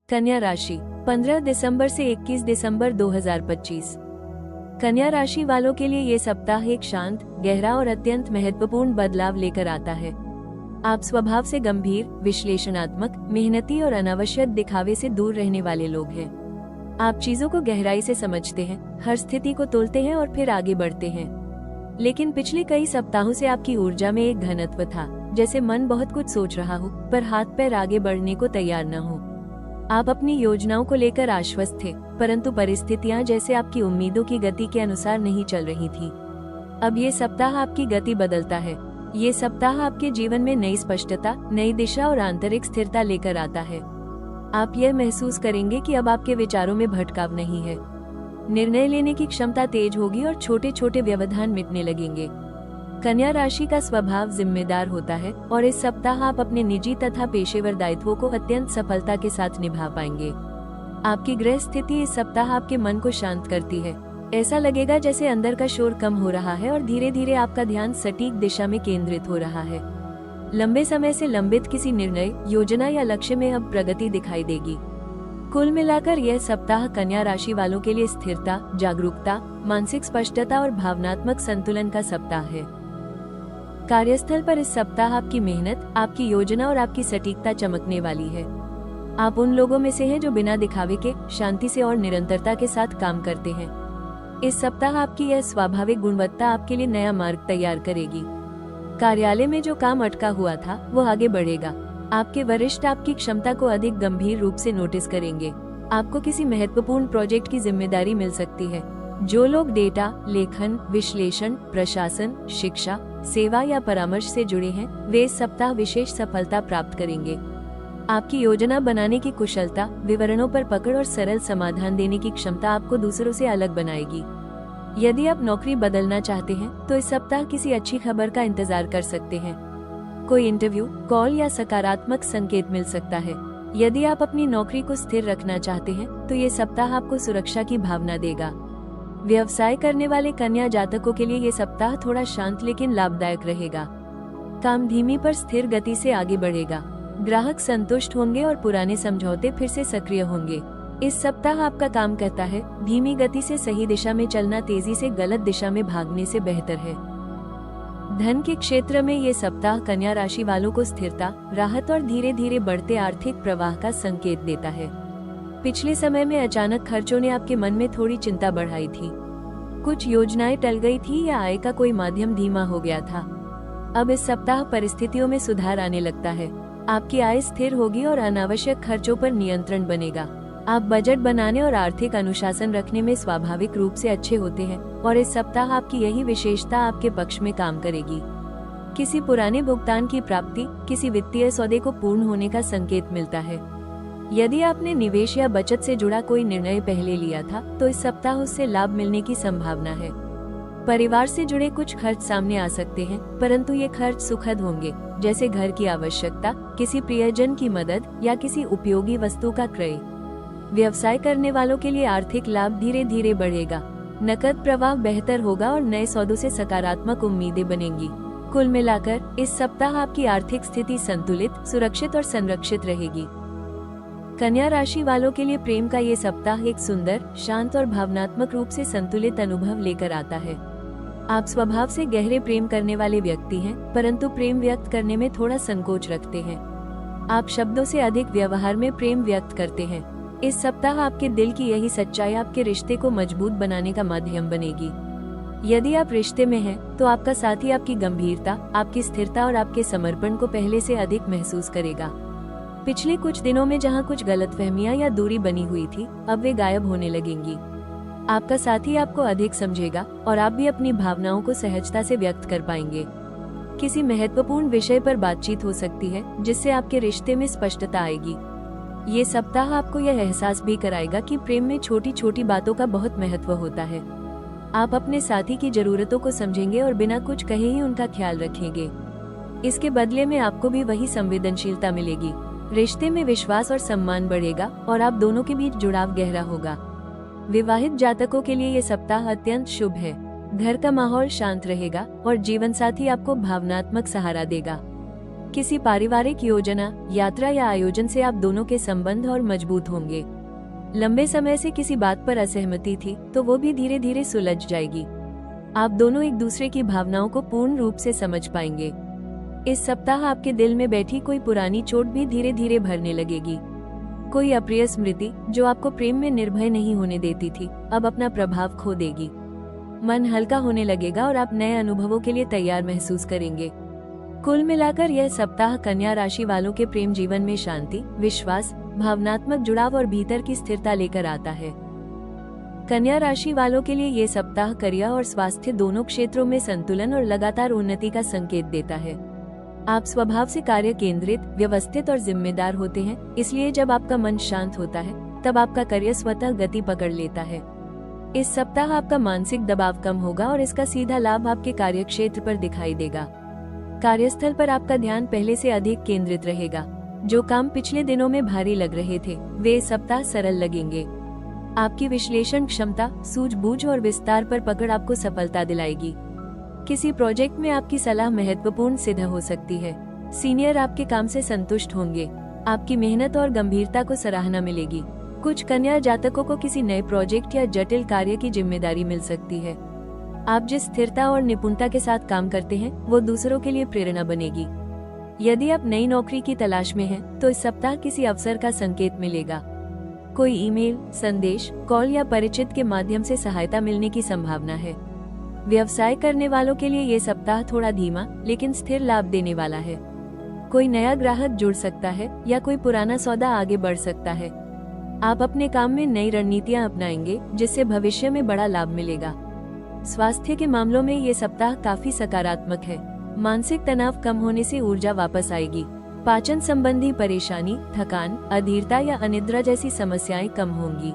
कन्या राशि 15 दिसंबर से 21 दिसंबर 2025। कन्या राशि वालों के लिए ये सप्ताह एक शांत, गहरा और अत्यंत महत्वपूर्ण बदलाव लेकर आता है। आप स्वभाव से गंभीर, विश्लेषणात्मक, मेहनती और अनावश्यक दिखावे से दूर रहने वाले लोग हैं। आप चीजों को गहराई से समझते हैं, हर स्थिति को तोलते हैं और फिर आगे बढ़ते हैं। लेकिन पिछले कई सप्ताहों से आपकी ऊर्जा में एक घनत्व था, जैसे मन बहुत कुछ सोच रहा हो पर हाथ पैर आगे बढ़ने को तैयार न हो। आप अपनी योजनाओं को लेकर आश्वस्त थे, परंतु परिस्थितियां जैसे आपकी उम्मीदों की गति के अनुसार नहीं चल रही थी। अब ये सप्ताह आपकी गति बदलता है। ये सप्ताह आपके जीवन में नई स्पष्टता, नई दिशा और आंतरिक स्थिरता लेकर आता है। आप यह महसूस करेंगे कि अब आपके विचारों में भटकाव नहीं है। निर्णय लेने की क्षमता तेज होगी और छोटे छोटे व्यवधान मिटने लगेंगे। कन्या राशि का स्वभाव जिम्मेदार होता है और इस सप्ताह आप अपने निजी तथा पेशेवर दायित्वों को अत्यंत सफलता के साथ निभा पाएंगे। आपकी गृह स्थिति इस सप्ताह आपके मन को शांत करती है। ऐसा लगेगा जैसे अंदर का शोर कम हो रहा है और धीरे धीरे आपका ध्यान सटीक दिशा में केंद्रित हो रहा है। लंबे समय से लंबित किसी निर्णय, योजना या लक्ष्य में अब प्रगति दिखाई देगी। कुल मिलाकर यह सप्ताह कन्या राशि वालों के लिए स्थिरता, जागरूकता, मानसिक स्पष्टता और भावनात्मक संतुलन का सप्ताह है। कार्यस्थल पर इस सप्ताह आपकी मेहनत, आपकी योजना और आपकी सटीकता चमकने वाली है। आप उन लोगों में से हैं जो बिना दिखावे के शांति से और निरंतरता के साथ काम करते हैं। इस सप्ताह आपकी यह स्वाभाविक गुणवत्ता आपके लिए नया मार्ग तैयार करेगी। कार्यालय में जो काम अटका हुआ था वो आगे बढ़ेगा। आपके वरिष्ठ आपकी क्षमता को अधिक गंभीर रूप से नोटिस करेंगे। आपको किसी महत्वपूर्ण प्रोजेक्ट की जिम्मेदारी मिल सकती है। जो लोग डेटा, लेखन, विश्लेषण, प्रशासन, शिक्षा, सेवा या परामर्श से जुड़े हैं, वे इस सप्ताह विशेष सफलता प्राप्त करेंगे। आपकी योजना बनाने की कुशलता, विवरणों पर पकड़ और सरल समाधान देने की क्षमता आपको दूसरों से अलग बनाएगी। यदि आप नौकरी बदलना चाहते हैं तो इस सप्ताह किसी अच्छी खबर का इंतजार कर सकते हैं। कोई इंटरव्यू, कॉल या सकारात्मक संकेत मिल सकता है। यदि आप अपनी नौकरी को स्थिर रखना चाहते हैं तो ये सप्ताह आपको सुरक्षा की भावना देगा। व्यवसाय करने वाले कन्या जातकों के लिए ये सप्ताह थोड़ा शांत लेकिन लाभदायक रहेगा। काम धीमी पर स्थिर गति से आगे बढ़ेगा। ग्राहक संतुष्ट होंगे और पुराने समझौते फिर से सक्रिय होंगे। इस सप्ताह आपका काम कहता है, धीमी गति से सही दिशा में चलना तेजी से गलत दिशा में भागने से बेहतर है। धन के क्षेत्र में ये सप्ताह कन्या राशि वालों को स्थिरता, राहत और धीरे धीरे बढ़ते आर्थिक प्रवाह का संकेत देता है। पिछले समय में अचानक खर्चों ने आपके मन में थोड़ी चिंता बढ़ाई थी। कुछ योजनाएं टल गई थी या आय का कोई माध्यम धीमा हो गया था। अब इस सप्ताह परिस्थितियों में सुधार आने लगता है। आपकी आय स्थिर होगी और अनावश्यक खर्चों पर नियंत्रण बनेगा। आप बजट बनाने और आर्थिक अनुशासन रखने में स्वाभाविक रूप से अच्छे होते हैं और इस सप्ताह आपकी यही विशेषता आपके पक्ष में काम करेगी। किसी पुराने भुगतान की प्राप्ति, किसी वित्तीय सौदे को पूर्ण होने का संकेत मिलता है। यदि आपने निवेश या बचत से जुड़ा कोई निर्णय पहले लिया था तो इस सप्ताह उससे लाभ मिलने की संभावना है। परिवार से जुड़े कुछ खर्च सामने आ सकते हैं, परंतु ये खर्च सुखद होंगे, जैसे घर की आवश्यकता, किसी प्रियजन की मदद या किसी उपयोगी वस्तु का क्रय। व्यवसाय करने वालों के लिए आर्थिक लाभ धीरे धीरे बढ़ेगा। नकद प्रवाह बेहतर होगा और नए सौदों से सकारात्मक उम्मीदें बनेंगी। कुल मिलाकर इस सप्ताह आपकी आर्थिक स्थिति संतुलित, सुरक्षित और संरक्षित रहेगी। कन्या राशि वालों के लिए प्रेम का ये सप्ताह एक सुंदर, शांत और भावनात्मक रूप से संतुलित अनुभव लेकर आता है। आप स्वभाव से गहरे प्रेम करने वाले व्यक्ति हैं, परंतु प्रेम व्यक्त करने में थोड़ा संकोच रखते हैं। आप शब्दों से अधिक व्यवहार में प्रेम व्यक्त करते हैं। इस सप्ताह आपके दिल की यही सच्चाई आपके रिश्ते को मजबूत बनाने का माध्यम बनेगी। यदि आप रिश्ते में हैं, तो आपका साथी आपकी गंभीरता, आपकी स्थिरता और आपके समर्पण को पहले से अधिक महसूस करेगा। पिछले कुछ दिनों में जहां कुछ गलतफहमियां या दूरी बनी हुई थी, अब वे गायब होने लगेंगी। आपका साथी आपको अधिक समझेगा और आप भी अपनी भावनाओं को सहजता से व्यक्त कर पाएंगे। किसी महत्वपूर्ण विषय पर बातचीत हो सकती है, जिससे आपके रिश्ते में स्पष्टता आएगी। ये सप्ताह आपको यह एहसास भी कराएगा कि प्रेम में छोटी छोटी बातों का बहुत महत्व होता है। आप अपने साथी की जरूरतों को समझेंगे और बिना कुछ कहे ही उनका ख्याल रखेंगे। इसके बदले में आपको भी वही संवेदनशीलता मिलेगी। रिश्ते में विश्वास और सम्मान बढ़ेगा और आप दोनों के बीच जुड़ाव गहरा होगा। विवाहित जातकों के लिए ये सप्ताह अत्यंत शुभ है। घर का माहौल शांत रहेगा और जीवनसाथी आपको भावनात्मक सहारा देगा। किसी पारिवारिक योजना, यात्रा या आयोजन से आप दोनों के संबंध और मजबूत होंगे। लंबे समय से किसी बात पर असहमति थी तो वो भी धीरे धीरे सुलझ जाएगी। आप दोनों एक दूसरे की भावनाओं को पूर्ण रूप से समझ पाएंगे। इस सप्ताह आपके दिल में बैठी कोई पुरानी चोट भी धीरे धीरे भरने लगेगी। कोई अप्रिय स्मृति जो आपको प्रेम में निर्भय नहीं होने देती थी, अब अपना प्रभाव खो देगी। मन हल्का होने लगेगा और आप नए अनुभवों के लिए तैयार महसूस करेंगे। कुल मिलाकर यह सप्ताह कन्या राशि वालों के प्रेम जीवन में शांति, विश्वास, भावनात्मक जुड़ाव और भीतर की स्थिरता लेकर आता है। कन्या राशि वालों के लिए ये सप्ताह करियर और स्वास्थ्य दोनों क्षेत्रों में संतुलन और लगातार उन्नति का संकेत देता है। आप स्वभाव से कार्य केंद्रित, व्यवस्थित और जिम्मेदार होते हैं, इसलिए जब आपका मन शांत होता है तब आपका करियर स्वतः गति पकड़ लेता है। इस सप्ताह आपका मानसिक दबाव कम होगा और इसका सीधा लाभ आपके कार्य क्षेत्र पर दिखाई देगा। कार्यस्थल पर आपका ध्यान पहले से अधिक केंद्रित रहेगा। जो काम पिछले दिनों में भारी लग रहे थे वे इस सप्ताह सरल लगेंगे। आपकी विश्लेषण क्षमता, सूझबूझ और विस्तार पर पकड़ आपको सफलता दिलाएगी। किसी प्रोजेक्ट में आपकी सलाह महत्वपूर्ण सिद्ध हो सकती है। सीनियर आपके काम से संतुष्ट होंगे। आपकी मेहनत और गंभीरता को सराहना मिलेगी। कुछ कन्या जातकों को किसी नए प्रोजेक्ट या जटिल कार्य की जिम्मेदारी मिल सकती है। आप जिस स्थिरता और निपुणता के साथ काम करते हैं वो दूसरों के लिए प्रेरणा बनेगी। यदि आप नई नौकरी की तलाश में हैं, तो इस सप्ताह किसी अवसर का संकेत मिलेगा। कोई ईमेल, संदेश, कॉल या परिचित के माध्यम से सहायता मिलने की संभावना है। व्यवसाय करने वालों के लिए ये सप्ताह थोड़ा धीमा लेकिन स्थिर लाभ देने वाला है। कोई नया ग्राहक जुड़ सकता है या कोई पुराना सौदा आगे बढ़ सकता है। आप अपने काम में नई रणनीतियां अपनाएंगे जिससे भविष्य में बड़ा लाभ मिलेगा। स्वास्थ्य के मामलों में ये सप्ताह काफी सकारात्मक है। मानसिक तनाव कम होने से ऊर्जा वापस आएगी। पाचन संबंधी परेशानी, थकान, अधीरता या अनिद्रा जैसी समस्याएं कम होंगी।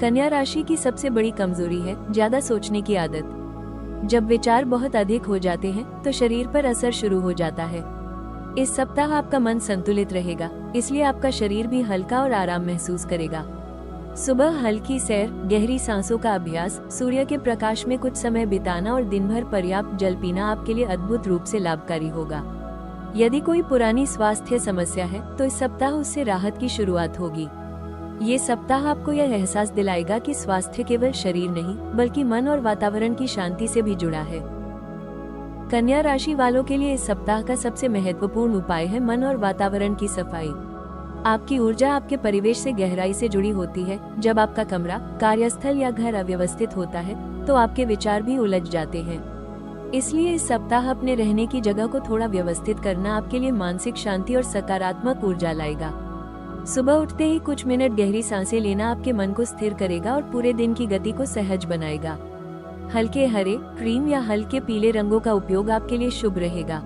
कन्या राशि की सबसे बड़ी कमजोरी है ज्यादा सोचने की आदत। जब विचार बहुत अधिक हो जाते हैं तो शरीर पर असर शुरू हो जाता है। इस सप्ताह आपका मन संतुलित रहेगा, इसलिए आपका शरीर भी हल्का और आराम महसूस करेगा। सुबह हल्की सैर, गहरी सांसों का अभ्यास, सूर्य के प्रकाश में कुछ समय बिताना और दिन भर पर्याप्त जल पीना आपके लिए अद्भुत रूप से लाभकारी होगा। यदि कोई पुरानी स्वास्थ्य समस्या है तो इस सप्ताह उससे राहत की शुरुआत होगी। ये सप्ताह आपको यह एहसास दिलाएगा कि स्वास्थ्य केवल शरीर नहीं बल्कि मन और वातावरण की शांति से भी जुड़ा है। कन्या राशि वालों के लिए इस सप्ताह का सबसे महत्वपूर्ण उपाय है मन और वातावरण की सफाई। आपकी ऊर्जा आपके परिवेश से गहराई से जुड़ी होती है। जब आपका कमरा, कार्यस्थल या घर अव्यवस्थित होता है तो आपके विचार भी उलझ जाते हैं। इसलिए इस सप्ताह अपने रहने की जगह को थोड़ा व्यवस्थित करना आपके लिए मानसिक शांति और सकारात्मक ऊर्जा लाएगा। सुबह उठते ही कुछ मिनट गहरी सांसें लेना आपके मन को स्थिर करेगा और पूरे दिन की गति को सहज बनाएगा। हल्के हरे, क्रीम या हल्के पीले रंगों का उपयोग आपके लिए शुभ रहेगा।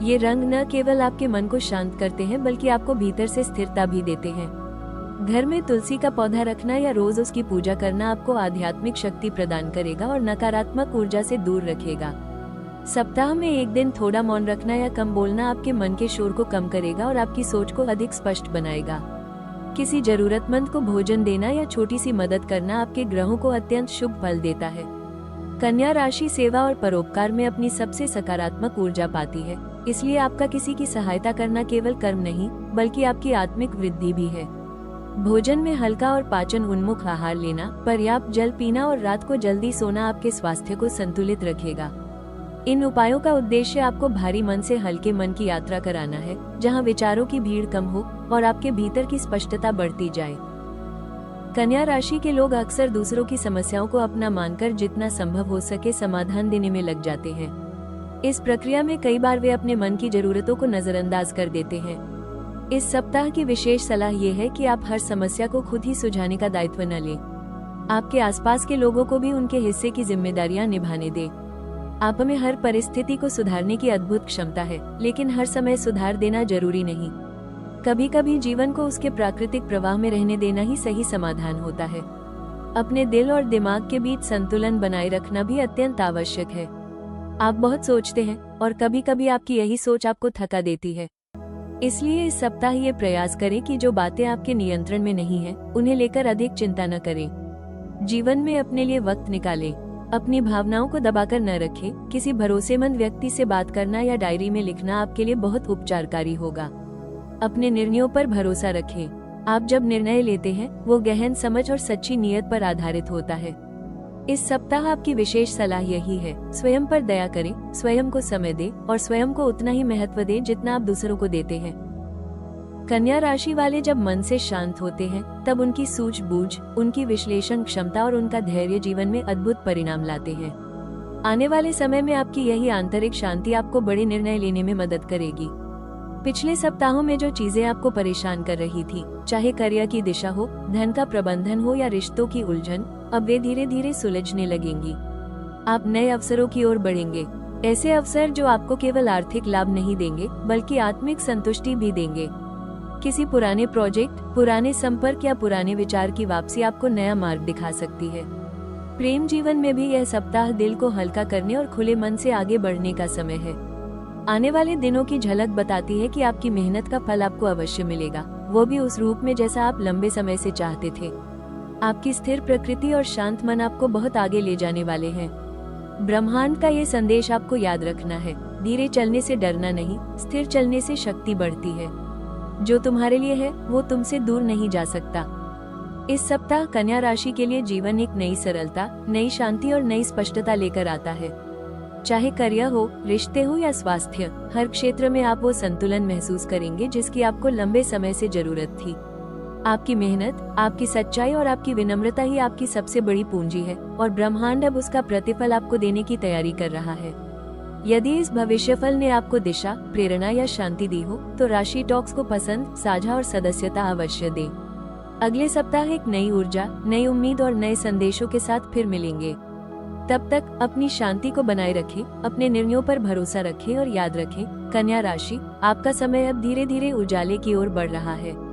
ये रंग न केवल आपके मन को शांत करते हैं बल्कि आपको भीतर से स्थिरता भी देते हैं। घर में तुलसी का पौधा रखना या रोज उसकी पूजा करना आपको आध्यात्मिक शक्ति प्रदान करेगा और नकारात्मक ऊर्जा से दूर रखेगा। सप्ताह में एक दिन थोड़ा मौन रखना या कम बोलना आपके मन के शोर को कम करेगा और आपकी सोच को अधिक स्पष्ट बनाएगा। किसी जरूरतमंद को भोजन देना या छोटी सी मदद करना आपके ग्रहों को अत्यंत शुभ फल देता है। कन्या राशि सेवा और परोपकार में अपनी सबसे सकारात्मक ऊर्जा पाती है, इसलिए आपका किसी की सहायता करना केवल कर्म नहीं बल्कि आपकी आत्मिक वृद्धि भी है। भोजन में हल्का और पाचन उन्मुख आहार लेना, पर्याप्त जल पीना और रात को जल्दी सोना आपके स्वास्थ्य को संतुलित रखेगा। इन उपायों का उद्देश्य आपको भारी मन से हल्के मन की यात्रा कराना है, जहां विचारों की भीड़ कम हो और आपके भीतर की स्पष्टता बढ़ती जाए। कन्या राशि के लोग अक्सर दूसरों की समस्याओं को अपना मानकर जितना संभव हो सके समाधान देने में लग जाते हैं। इस प्रक्रिया में कई बार वे अपने मन की जरूरतों को नजरअंदाज कर देते हैं। इस सप्ताह की विशेष सलाह ये है कि आप हर समस्या को खुद ही सुलझाने का दायित्व न लें। आपके आसपास के लोगों को भी उनके हिस्से की जिम्मेदारियां निभाने दें। आप में हर परिस्थिति को सुधारने की अद्भुत क्षमता है, लेकिन हर समय सुधार देना जरूरी नहीं। कभी कभी जीवन को उसके प्राकृतिक प्रवाह में रहने देना ही सही समाधान होता है। अपने दिल और दिमाग के बीच संतुलन बनाए रखना भी अत्यंत आवश्यक है। आप बहुत सोचते हैं और कभी कभी आपकी यही सोच आपको थका देती है। इसलिए इस सप्ताह ये प्रयास करें कि जो बातें आपके नियंत्रण में नहीं है उन्हें लेकर अधिक चिंता न करें। जीवन में अपने लिए वक्त निकालें। अपनी भावनाओं को दबाकर न रखें। किसी भरोसेमंद व्यक्ति से बात करना या डायरी में लिखना आपके लिए बहुत उपचारकारी होगा। अपने निर्णयों पर भरोसा रखें। आप जब निर्णय लेते हैं वो गहन समझ और सच्ची नीयत पर आधारित होता है। इस सप्ताह आपकी विशेष सलाह यही है, स्वयं पर दया करें, स्वयं को समय दें और स्वयं को उतना ही महत्व दें जितना आप दूसरों को देते हैं। कन्या राशि वाले जब मन से शांत होते हैं तब उनकी सूझबूझ, उनकी विश्लेषण क्षमता और उनका धैर्य जीवन में अद्भुत परिणाम लाते हैं। आने वाले समय में आपकी यही आंतरिक शांति आपको बड़े निर्णय लेने में मदद करेगी। पिछले सप्ताहों में जो चीजें आपको परेशान कर रही थी, चाहे करियर की दिशा हो, धन का प्रबंधन हो या रिश्तों की उलझन, अब वे धीरे धीरे सुलझने लगेंगी। आप नए अवसरों की ओर बढ़ेंगे, ऐसे अवसर जो आपको केवल आर्थिक लाभ नहीं देंगे बल्कि आत्मिक संतुष्टि भी देंगे। किसी पुराने प्रोजेक्ट, पुराने संपर्क या पुराने विचार की वापसी आपको नया मार्ग दिखा सकती है। प्रेम जीवन में भी यह सप्ताह दिल को हल्का करने और खुले मन से आगे बढ़ने का समय है। आने वाले दिनों की झलक बताती है कि आपकी मेहनत का फल आपको अवश्य मिलेगा, वो भी उस रूप में जैसा आप लंबे समय से चाहते थे। आपकी स्थिर प्रकृति और शांत मन आपको बहुत आगे ले जाने वाले हैं। ब्रह्मांड का ये संदेश आपको याद रखना है, धीरे चलने से डरना नहीं, स्थिर चलने से शक्ति बढ़ती है। जो तुम्हारे लिए है वो तुमसे दूर नहीं जा सकता। इस सप्ताह कन्या राशि के लिए जीवन एक नई सरलता, नई शांति और नई स्पष्टता लेकर आता है। चाहे करियर हो, रिश्ते हो या स्वास्थ्य, हर क्षेत्र में आप वो संतुलन महसूस करेंगे जिसकी आपको लंबे समय से जरूरत थी। आपकी मेहनत, आपकी सच्चाई और आपकी विनम्रता ही आपकी सबसे बड़ी पूंजी है और ब्रह्मांड अब उसका प्रतिफल आपको देने की तैयारी कर रहा है। यदि इस भविष्यफल ने आपको दिशा, प्रेरणा या शांति दी हो तो राशि टॉक्स को पसंद, साझा और सदस्यता अवश्य दें। अगले सप्ताह एक नई ऊर्जा, नई उम्मीद और नए संदेशों के साथ फिर मिलेंगे। तब तक अपनी शांति को बनाए रखें, अपने निर्णयों पर भरोसा रखें और याद रखें, कन्या राशि, आपका समय अब धीरे धीरे उजाले की ओर बढ़ रहा है।